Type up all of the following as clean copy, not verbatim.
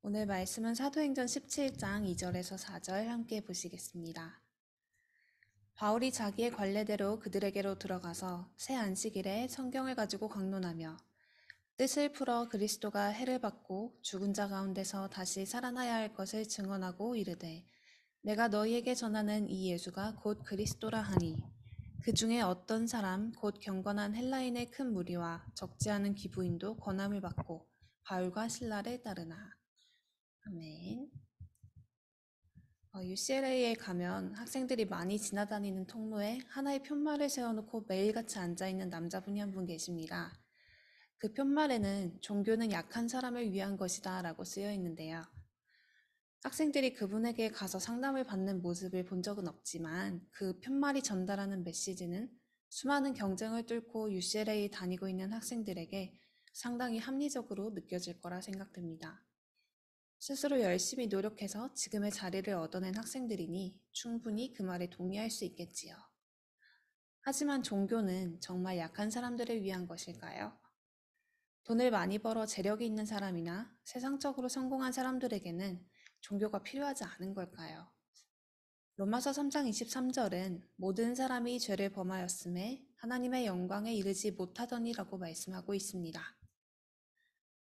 오늘 말씀은 사도행전 17장 2절에서 4절 함께 보시겠습니다. 바울이 자기의 관례대로 그들에게로 들어가서 새 안식일에 성경을 가지고 강론하며 뜻을 풀어 그리스도가 해를 받고 죽은 자 가운데서 다시 살아나야 할 것을 증언하고 이르되 내가 너희에게 전하는 이 예수가 곧 그리스도라 하니 그 중에 어떤 사람 곧 경건한 헬라인의 큰 무리와 적지 않은 기부인도 권함을 받고 바울과 신라를 따르나. 아멘. UCLA에 가면 학생들이 많이 지나다니는 통로에 하나의 편말을 세워놓고 매일같이 앉아있는 남자분이 한 분 계십니다. 그 편말에는 종교는 약한 사람을 위한 것이다 라고 쓰여 있는데요. 학생들이 그분에게 가서 상담을 받는 모습을 본 적은 없지만 그 편말이 전달하는 메시지는 수많은 경쟁을 뚫고 UCLA 다니고 있는 학생들에게 상당히 합리적으로 느껴질 거라 생각됩니다. 스스로 열심히 노력해서 지금의 자리를 얻어낸 학생들이니 충분히 그 말에 동의할 수 있겠지요. 하지만 종교는 정말 약한 사람들을 위한 것일까요? 돈을 많이 벌어 재력이 있는 사람이나 세상적으로 성공한 사람들에게는 종교가 필요하지 않은 걸까요? 로마서 3장 23절은 모든 사람이 죄를 범하였음에 하나님의 영광에 이르지 못하더니라고 말씀하고 있습니다.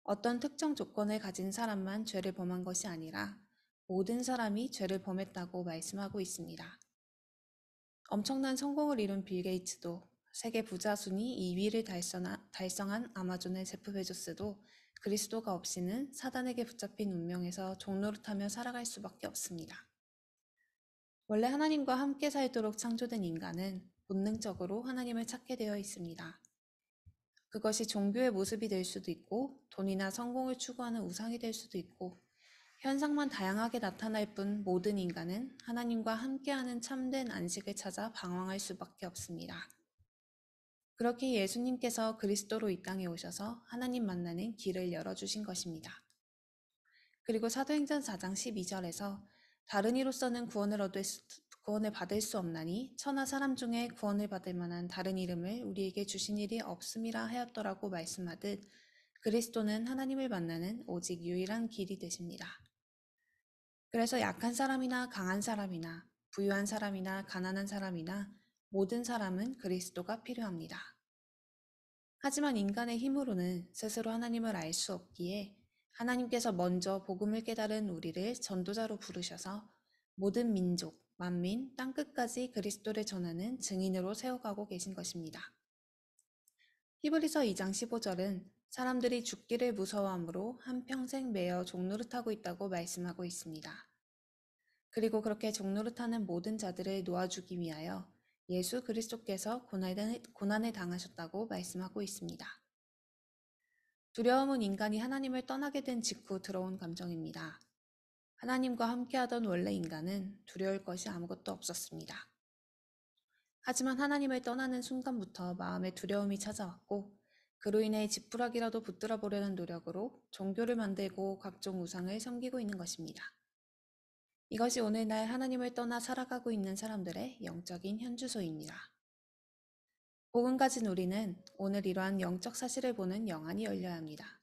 어떤 특정 조건을 가진 사람만 죄를 범한 것이 아니라 모든 사람이 죄를 범했다고 말씀하고 있습니다. 엄청난 성공을 이룬 빌 게이츠도 세계 부자 순위 2위를 달성한 아마존의 제프 베조스도 그리스도가 없이는 사단에게 붙잡힌 운명에서 종노릇하며 살아갈 수밖에 없습니다. 원래 하나님과 함께 살도록 창조된 인간은 본능적으로 하나님을 찾게 되어 있습니다. 그것이 종교의 모습이 될 수도 있고 돈이나 성공을 추구하는 우상이 될 수도 있고 현상만 다양하게 나타날 뿐 모든 인간은 하나님과 함께하는 참된 안식을 찾아 방황할 수밖에 없습니다. 그렇게 예수님께서 그리스도로 이 땅에 오셔서 하나님 만나는 길을 열어주신 것입니다. 그리고 사도행전 4장 12절에서 다른 이로서는 구원을 받을 수 없나니 천하 사람 중에 구원을 받을 만한 다른 이름을 우리에게 주신 일이 없음이라 하였더라고 말씀하듯 그리스도는 하나님을 만나는 오직 유일한 길이 되십니다. 그래서 약한 사람이나 강한 사람이나 부유한 사람이나 가난한 사람이나 모든 사람은 그리스도가 필요합니다. 하지만 인간의 힘으로는 스스로 하나님을 알 수 없기에 하나님께서 먼저 복음을 깨달은 우리를 전도자로 부르셔서 모든 민족, 만민, 땅끝까지 그리스도를 전하는 증인으로 세워가고 계신 것입니다. 히브리서 2장 15절은 사람들이 죽기를 무서워하므로 한평생 매여 종노릇하고 있다고 말씀하고 있습니다. 그리고 그렇게 종노릇하는 모든 자들을 놓아주기 위하여 예수 그리스도께서 고난을 당하셨다고 말씀하고 있습니다. 두려움은 인간이 하나님을 떠나게 된 직후 들어온 감정입니다. 하나님과 함께하던 원래 인간은 두려울 것이 아무것도 없었습니다. 하지만 하나님을 떠나는 순간부터 마음에 두려움이 찾아왔고 그로 인해 지푸라기라도 붙들어 보려는 노력으로 종교를 만들고 각종 우상을 섬기고 있는 것입니다. 이것이 오늘날 하나님을 떠나 살아가고 있는 사람들의 영적인 현주소입니다. 복음 가진 우리는 오늘 이러한 영적 사실을 보는 영안이 열려야 합니다.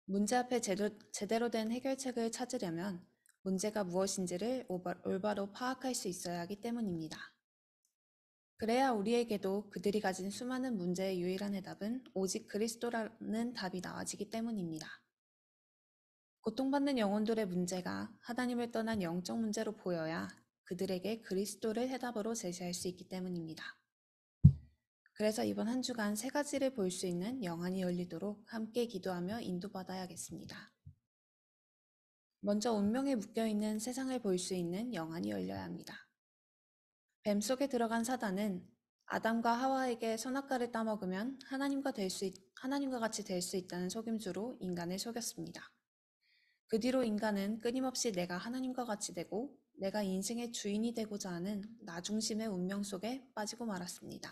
문제 앞에 제대로 된 해결책을 찾으려면 문제가 무엇인지를 올바로 파악할 수 있어야 하기 때문입니다. 그래야 우리에게도 그들이 가진 수많은 문제의 유일한 해답은 오직 그리스도라는 답이 나와지기 때문입니다. 고통받는 영혼들의 문제가 하나님을 떠난 영적 문제로 보여야 그들에게 그리스도를 해답으로 제시할 수 있기 때문입니다. 그래서 이번 한 주간 세 가지를 볼 수 있는 영안이 열리도록 함께 기도하며 인도받아야겠습니다. 먼저 운명에 묶여있는 세상을 볼 수 있는 영안이 열려야 합니다. 뱀 속에 들어간 사단은 아담과 하와에게 선악과를 따먹으면 하나님과 같이 될 수 있다는 속임수로 인간을 속였습니다. 그 뒤로 인간은 끊임없이 내가 하나님과 같이 되고 내가 인생의 주인이 되고자 하는 나 중심의 운명 속에 빠지고 말았습니다.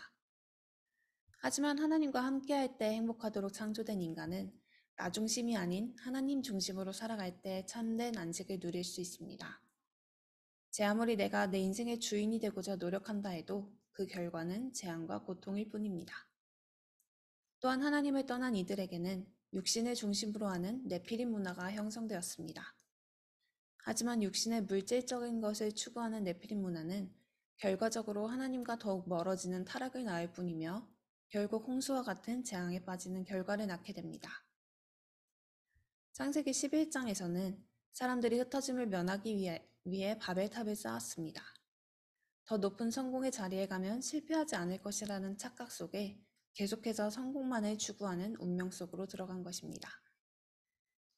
하지만 하나님과 함께할 때 행복하도록 창조된 인간은 나 중심이 아닌 하나님 중심으로 살아갈 때 참된 안식을 누릴 수 있습니다. 제 아무리 내가 내 인생의 주인이 되고자 노력한다 해도 그 결과는 재앙과 고통일 뿐입니다. 또한 하나님을 떠난 이들에게는 육신을 중심으로 하는 네피림 문화가 형성되었습니다. 하지만 육신의 물질적인 것을 추구하는 네피림 문화는 결과적으로 하나님과 더욱 멀어지는 타락을 낳을 뿐이며 결국 홍수와 같은 재앙에 빠지는 결과를 낳게 됩니다. 창세기 11장에서는 사람들이 흩어짐을 면하기 위해 바벨탑을 쌓았습니다. 더 높은 성공의 자리에 가면 실패하지 않을 것이라는 착각 속에 계속해서 성공만을 추구하는 운명 속으로 들어간 것입니다.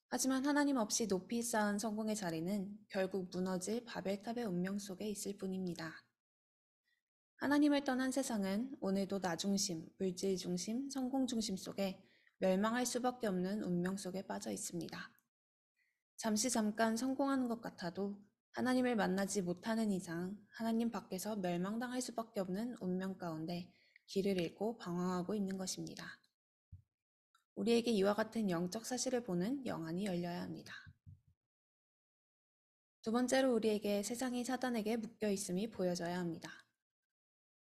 하지만 하나님 없이 높이 쌓은 성공의 자리는 결국 무너질 바벨탑의 운명 속에 있을 뿐입니다. 하나님을 떠난 세상은 오늘도 나 중심, 물질 중심, 성공 중심 속에 멸망할 수밖에 없는 운명 속에 빠져 있습니다. 잠깐 성공하는 것 같아도 하나님을 만나지 못하는 이상 하나님 밖에서 멸망당할 수밖에 없는 운명 가운데 길을 잃고 방황하고 있는 것입니다. 우리에게 이와 같은 영적 사실을 보는 영안이 열려야 합니다. 두 번째로 우리에게 세상이 사단에게 묶여 있음이 보여져야 합니다.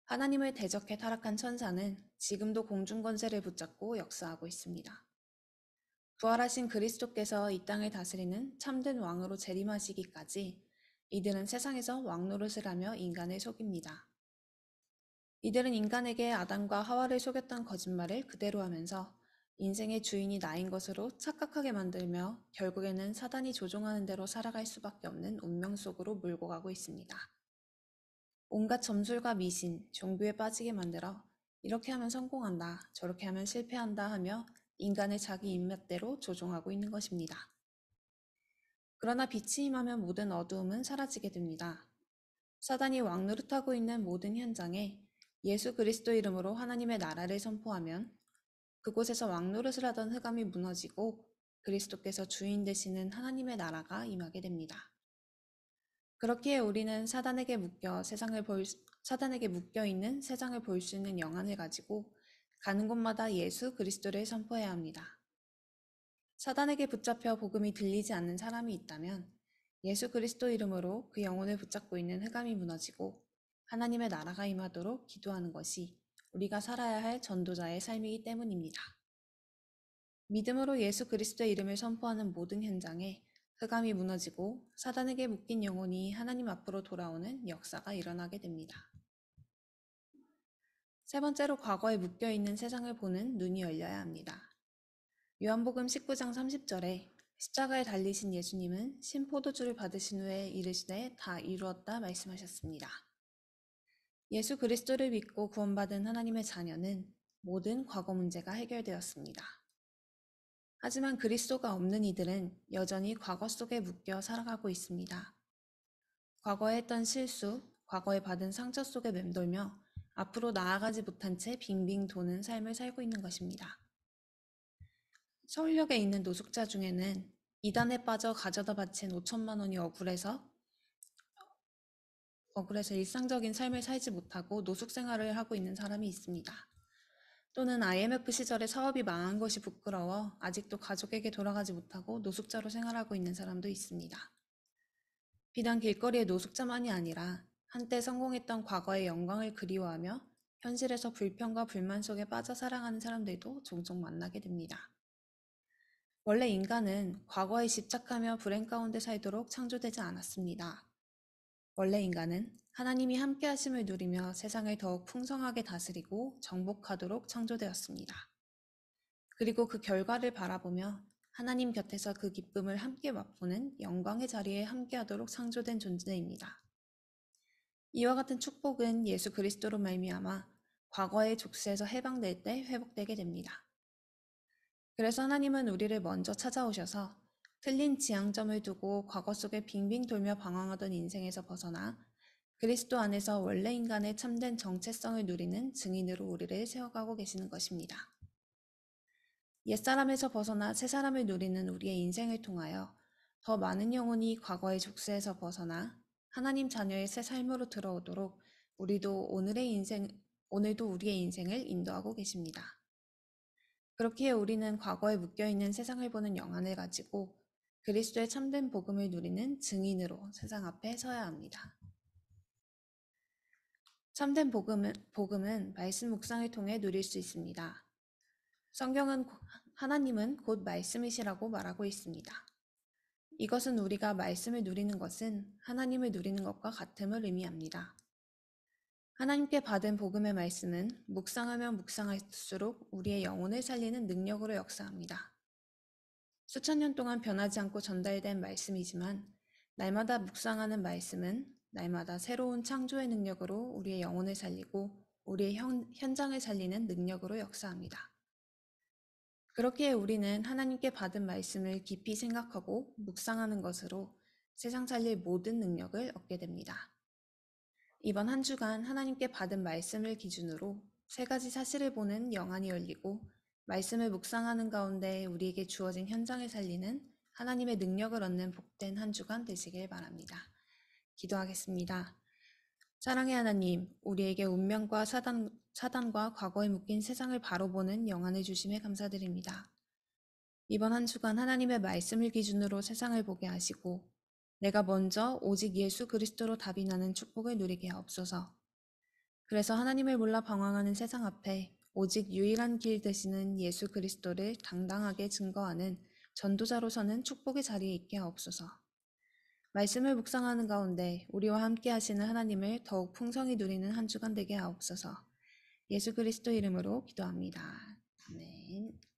하나님을 대적해 타락한 천사는 지금도 공중 권세를 붙잡고 역사하고 있습니다. 부활하신 그리스도께서 이 땅을 다스리는 참된 왕으로 재림하시기까지 이들은 세상에서 왕 노릇을 하며 인간을 속입니다. 이들은 인간에게 아담과 하와를 속였던 거짓말을 그대로 하면서 인생의 주인이 나인 것으로 착각하게 만들며 결국에는 사단이 조종하는 대로 살아갈 수밖에 없는 운명 속으로 몰고 가고 있습니다. 온갖 점술과 미신, 종교에 빠지게 만들어 이렇게 하면 성공한다, 저렇게 하면 실패한다 하며 인간을 자기 입맛대로 조종하고 있는 것입니다. 그러나 빛이 임하면 모든 어두움은 사라지게 됩니다. 사단이 왕노릇하고 있는 모든 현장에 예수 그리스도 이름으로 하나님의 나라를 선포하면 그곳에서 왕노릇을 하던 흑암이 무너지고 그리스도께서 주인 되시는 하나님의 나라가 임하게 됩니다. 그렇기에 우리는 사단에게 묶여 있는 세상을 볼 수 있는 영안을 가지고 가는 곳마다 예수 그리스도를 선포해야 합니다. 사단에게 붙잡혀 복음이 들리지 않는 사람이 있다면 예수 그리스도 이름으로 그 영혼을 붙잡고 있는 흑암이 무너지고 하나님의 나라가 임하도록 기도하는 것이 우리가 살아야 할 전도자의 삶이기 때문입니다. 믿음으로 예수 그리스도의 이름을 선포하는 모든 현장에 흑암이 무너지고 사단에게 묶인 영혼이 하나님 앞으로 돌아오는 역사가 일어나게 됩니다. 세 번째로 과거에 묶여있는 세상을 보는 눈이 열려야 합니다. 요한복음 19장 30절에 십자가에 달리신 예수님은 신포도주를 받으신 후에 이르시되 다 이루었다 말씀하셨습니다. 예수 그리스도를 믿고 구원받은 하나님의 자녀는 모든 과거 문제가 해결되었습니다. 하지만 그리스도가 없는 이들은 여전히 과거 속에 묶여 살아가고 있습니다. 과거에 했던 실수, 과거에 받은 상처 속에 맴돌며 앞으로 나아가지 못한 채 빙빙 도는 삶을 살고 있는 것입니다. 서울역에 있는 노숙자 중에는 이단에 빠져 가져다 바친 5천만 원이 억울해서 일상적인 삶을 살지 못하고 노숙 생활을 하고 있는 사람이 있습니다. 또는 IMF 시절에 사업이 망한 것이 부끄러워 아직도 가족에게 돌아가지 못하고 노숙자로 생활하고 있는 사람도 있습니다. 비단 길거리의 노숙자만이 아니라 한때 성공했던 과거의 영광을 그리워하며 현실에서 불평과 불만 속에 빠져 살아가는 사람들도 종종 만나게 됩니다. 원래 인간은 과거에 집착하며 불행 가운데 살도록 창조되지 않았습니다. 원래 인간은 하나님이 함께 하심을 누리며 세상을 더욱 풍성하게 다스리고 정복하도록 창조되었습니다. 그리고 그 결과를 바라보며 하나님 곁에서 그 기쁨을 함께 맛보는 영광의 자리에 함께하도록 창조된 존재입니다. 이와 같은 축복은 예수 그리스도로 말미암아 과거의 족쇄에서 해방될 때 회복되게 됩니다. 그래서 하나님은 우리를 먼저 찾아오셔서 틀린 지향점을 두고 과거 속에 빙빙 돌며 방황하던 인생에서 벗어나 그리스도 안에서 원래 인간의 참된 정체성을 누리는 증인으로 우리를 세워가고 계시는 것입니다. 옛사람에서 벗어나 새사람을 누리는 우리의 인생을 통하여 더 많은 영혼이 과거의 족쇄에서 벗어나 하나님 자녀의 새 삶으로 들어오도록 오늘도 우리의 인생을 인도하고 계십니다. 그렇기에 우리는 과거에 묶여있는 세상을 보는 영안을 가지고 그리스도의 참된 복음을 누리는 증인으로 세상 앞에 서야 합니다. 참된 복음은 말씀 묵상을 통해 누릴 수 있습니다. 성경은 하나님은 곧 말씀이시라고 말하고 있습니다. 이것은 우리가 말씀을 누리는 것은 하나님을 누리는 것과 같음을 의미합니다. 하나님께 받은 복음의 말씀은 묵상하면 묵상할수록 우리의 영혼을 살리는 능력으로 역사합니다. 수천 년 동안 변하지 않고 전달된 말씀이지만 날마다 묵상하는 말씀은 날마다 새로운 창조의 능력으로 우리의 영혼을 살리고 우리의 현장을 살리는 능력으로 역사합니다. 그렇기에 우리는 하나님께 받은 말씀을 깊이 생각하고 묵상하는 것으로 세상 살릴 모든 능력을 얻게 됩니다. 이번 한 주간 하나님께 받은 말씀을 기준으로 세 가지 사실을 보는 영안이 열리고 말씀을 묵상하는 가운데 우리에게 주어진 현장을 살리는 하나님의 능력을 얻는 복된 한 주간 되시길 바랍니다. 기도하겠습니다. 사랑의 하나님, 우리에게 운명과 사단과 과거에 묶인 세상을 바로 보는 영안을 주심에 감사드립니다. 이번 한 주간 하나님의 말씀을 기준으로 세상을 보게 하시고 내가 먼저 오직 예수 그리스도로 답이 나는 축복을 누리게 하옵소서. 그래서 하나님을 몰라 방황하는 세상 앞에 오직 유일한 길 되시는 예수 그리스도를 당당하게 증거하는 전도자로 서는 축복의 자리에 있게 하옵소서. 말씀을 묵상하는 가운데 우리와 함께 하시는 하나님을 더욱 풍성히 누리는 한 주간 되게 하옵소서. 예수 그리스도 이름으로 기도합니다. 아멘.